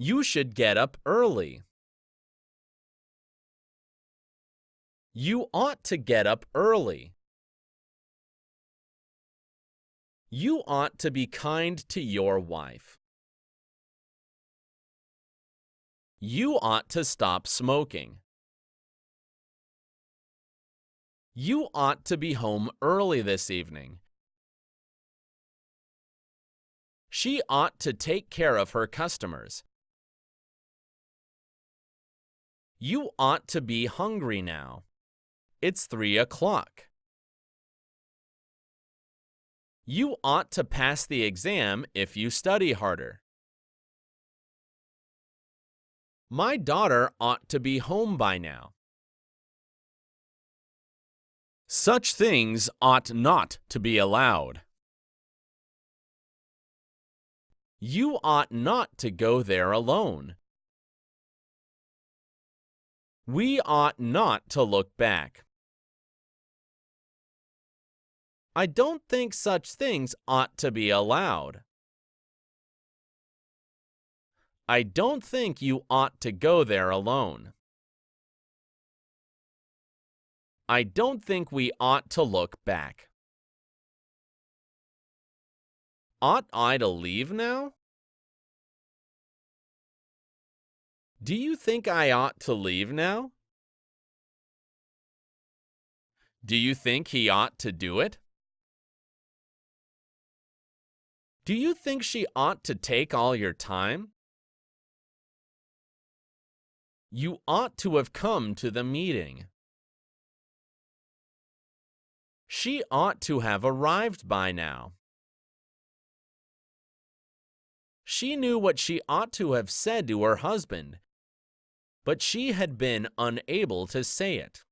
You should get up early. You ought to get up early. You ought to be kind to your wife. You ought to stop smoking. You ought to be home early this evening. She ought to take care of her customers. You ought to be hungry now. It's 3 o'clock. You ought to pass the exam if you study harder. My daughter ought to be home by now. Such things ought not to be allowed. You ought not to go there alone. We ought not to look back. I don't think such things ought to be allowed. I don't think you ought to go there alone. I don't think we ought to look back. Ought I to leave now? Do you think I ought to leave now? Do you think he ought to do it? Do you think she ought to take all your time? You ought to have come to the meeting. She ought to have arrived by now. She knew what she ought to have said to her husband, but she had been unable to say it.